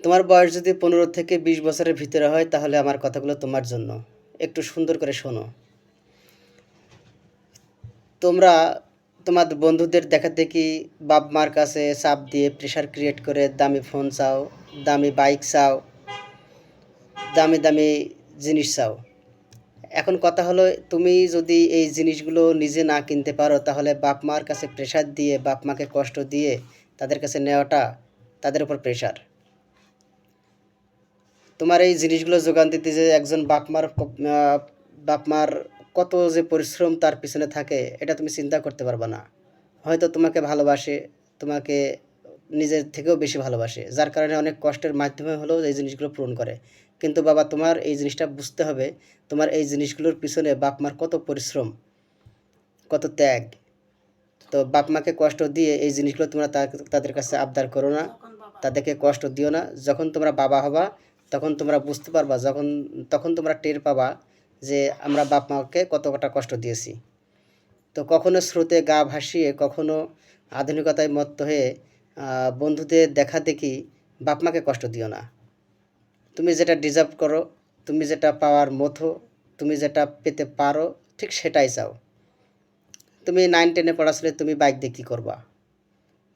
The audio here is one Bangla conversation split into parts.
তোমার বয়স যদি 15 থেকে 20 বছরের ভিতরে হয় তাহলে আমার কথাগুলো তোমার জন্য। একটু সুন্দর করে শোনো। তোমরা তোমাদের বন্ধুদের দেখাদেখি বাপ মার কাছে চাপ দিয়ে প্রেশার ক্রিয়েট করে দামি ফোন চাও, দামি বাইক চাও, দামি দামি জিনিস চাও। এখন কথা হলো, তুমি যদি এই জিনিসগুলো নিজে না কিনতে পারো তাহলে বাপ মার কাছে প্রেশার দিয়ে বাপ মাকে কষ্ট দিয়ে তাদের কাছে নেওয়াটা তাদের উপর প্রেশার। তোমার এই জিনিসগুলো যোগান দিতে যে একজন বাপ মার কত যে পরিশ্রম তার পিছনে থাকে এটা তুমি চিন্তা করতে পারবে না। হয়তো তোমাকে ভালোবাসে, তোমাকে নিজের থেকেও বেশি ভালোবাসে, যার কারণে অনেক কষ্টের মাধ্যমে হলেও এই জিনিসগুলো পূরণ করে। কিন্তু বাবা, তোমার এই জিনিসটা বুঝতে হবে, তোমার এই জিনিসগুলোর পিছনে বাপ মার কত পরিশ্রম, কত ত্যাগ। তো বাপ মাকে কষ্ট দিয়ে এই জিনিসগুলো তোমরা তাদের কাছে আবদার করো না, তাদেরকে কষ্ট দিও না। যখন তোমরা বাবা হবা তখন তোমরা বুঝতে পারবা, তখন তোমরা টের পাবা যে আমরা বাপ মাকে কতটা কষ্ট দিয়েছি। তো কখনো স্রোতে গা ভাসিয়ে, কখনো আধুনিকতায় মত্ত হয়ে বন্ধুদের দেখা দেখি বাপ মাকে কষ্ট দিও না। তুমি যেটা ডিজার্ভ করো, তুমি যেটা পাওয়ার মতো, তুমি যেটা পেতে পারো, ঠিক সেটাই চাও। তুমি 9-10-এ পড়াছিলে, তুমি বাইক দিয়ে কী করবা?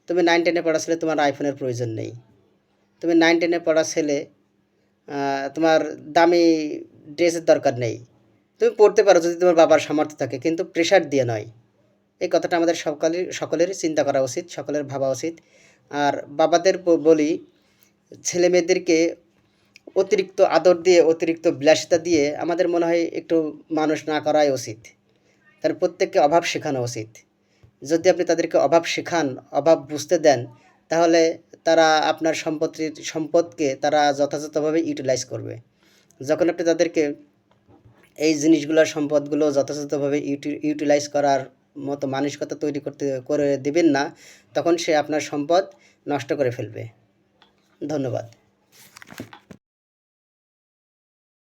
তুমি 9-10-এ পড়াছিলে, তোমার আইফোনের প্রয়োজন নেই। তুমি 9-10-এ পড়া ছেলে, তোমার দামি ড্রেসের দরকার নেই। তুমি পড়তে পারো যদি তোমার বাবার সামর্থ্য থাকে, কিন্তু প্রেশার দিয়ে নয়। এই কথাটা আমাদের সকলেরই চিন্তা করা উচিত, সকলের ভাবা উচিত। আর বাবাদের বলি, ছেলে মেয়েদেরকে অতিরিক্ত আদর দিয়ে, অতিরিক্ত বিলাসিতা দিয়ে আমাদের মনে হয় একটু মানুষ না করাই উচিত। তার প্রত্যেককে অভাব শেখানো উচিত। যদি আপনি তাদেরকে অভাব শেখান, অভাব বুঝতে দেন, তাহলে তারা আপনার সম্পদকে তারা যথাযথভাবে ইউটিলাইজ করবে। যখন আপনি তাদেরকে এই জিনিসগুলো, সম্পদগুলো যথাযথভাবে ইউটিলাইজ করার মতো মানসিকতা তৈরি করে দেবেন না, তখন সে আপনার সম্পদ নষ্ট করে ফেলবে। ধন্যবাদ।